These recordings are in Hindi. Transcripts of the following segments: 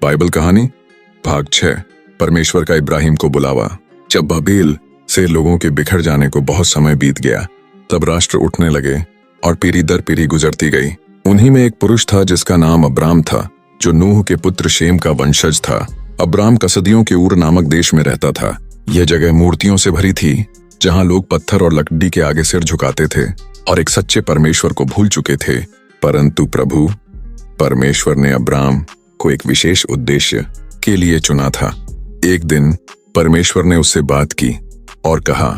बाइबल कहानी भाग 6। परमेश्वर का इब्राहिम को बुलावा। जब बाबेल से लोगों के बिखर जाने को बहुत समय बीत गया, तब राष्ट्र उठने लगे और पीढ़ी दर पीढ़ी गुजरती गई। उन्हीं में एक पुरुष था जिसका नाम अब्राम था, जो नूह के पुत्र शेम का वंशज था। अब्राम कसदियों के ऊर नामक देश में रहता था। यह जगह मूर्तियों से भरी थी, जहां लोग पत्थर और लकड़ी के आगे सिर झुकाते थे और एक सच्चे परमेश्वर को भूल चुके थे। परंतु प्रभु परमेश्वर ने अब्राम को एक विशेष उद्देश्य के लिए चुना था। एक दिन परमेश्वर ने उससे बात की और कहा,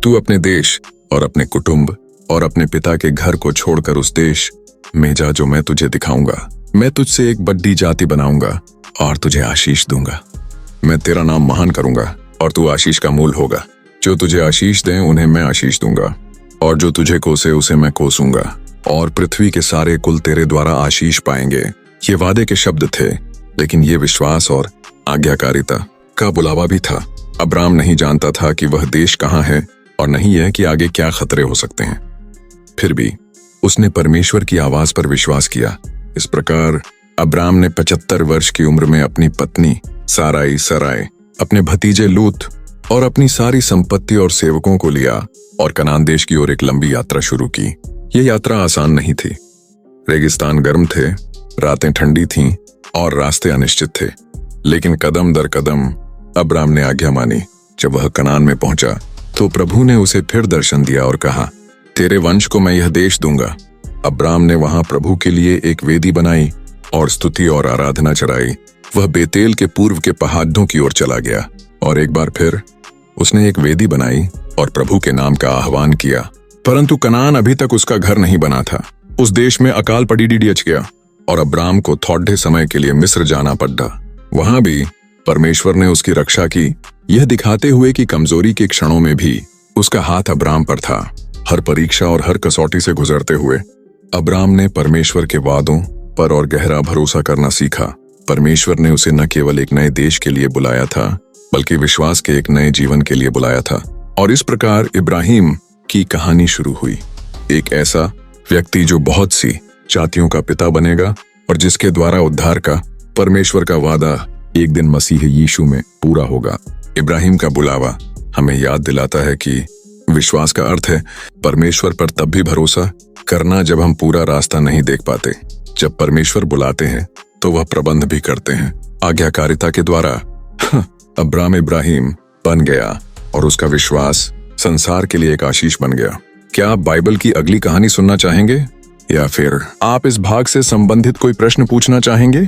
तू अपने देश और अपने कुटुंब और अपने पिता के घर को छोड़कर उस देश में जा जो मैं तुझे दिखाऊंगा। मैं तुझसे एक बड़ी जाति बनाऊंगा और तुझे आशीष दूंगा। मैं तेरा नाम महान करूंगा और तू आशीष का मूल होगा। जो तुझे आशीष दें उन्हें मैं आशीष दूंगा, और जो तुझे कोसे उसे मैं कोसूंगा, और पृथ्वी के सारे कुल तेरे द्वारा आशीष पाएंगे। ये वादे के शब्द थे, लेकिन ये विश्वास और आज्ञाकारिता का बुलावा भी था। अब्राम नहीं जानता था कि वह देश कहाँ है और नहीं है कि आगे क्या खतरे हो सकते हैं। फिर भी उसने परमेश्वर की आवाज पर विश्वास किया। इस प्रकार अब्राम ने 75 वर्ष की उम्र में अपनी पत्नी सराय, अपने भतीजे लूत और अपनी सारी संपत्ति और सेवकों को लिया और कनान देश की ओर एक लंबी यात्रा शुरू की। यह यात्रा आसान नहीं थी। रेगिस्तान गर्म थे, रातें ठंडी थीं और रास्ते अनिश्चित थे, लेकिन कदम दर कदम अब्राम ने आज्ञा मानी। जब वह कनान में पहुंचा तो प्रभु ने उसे फिर दर्शन दिया और कहा, तेरे वंश को मैं यह देश दूंगा। अब्राम ने वहां प्रभु के लिए एक वेदी बनाई और स्तुति और आराधना चढ़ाई। वह बेतेल के पूर्व के पहाड़ों की ओर चला गया और एक बार फिर उसने एक वेदी बनाई और प्रभु के नाम का आह्वान किया। परंतु कनान अभी तक उसका घर नहीं बना था। उस देश में अकाल पड़ी डिच गया और अब्राम को थोड़े समय के लिए मिस्र जाना पड़ा। वहां भी परमेश्वर ने उसकी रक्षा की, यह दिखाते हुए कि कमजोरी के क्षणों में भी उसका हाथ अब्राम पर था। हर परीक्षा और हर कसौटी से गुजरते हुए अब्राम ने परमेश्वर के वादों पर और गहरा भरोसा करना सीखा। परमेश्वर ने उसे न केवल एक नए देश के लिए बुलाया था, बल्कि विश्वास के एक नए जीवन के लिए बुलाया था। और इस प्रकार इब्राहिम की कहानी शुरू हुई। एक ऐसा व्यक्ति जो बहुत सी जातियों का पिता बनेगा और जिसके द्वारा उद्धार का परमेश्वर का वादा एक दिन मसीह यीशु में पूरा होगा। इब्राहिम का बुलावा हमें याद दिलाता है कि विश्वास का अर्थ है परमेश्वर पर तब भी भरोसा करना जब हम पूरा रास्ता नहीं देख पाते। जब परमेश्वर बुलाते हैं तो वह प्रबंध भी करते हैं। आज्ञाकारिता के द्वारा अब्राम इब्राहिम बन गया और उसका विश्वास संसार के लिए एक आशीष बन गया। क्या आप बाइबल की अगली कहानी सुनना चाहेंगे, या फिर आप इस भाग से संबंधित कोई प्रश्न पूछना चाहेंगे?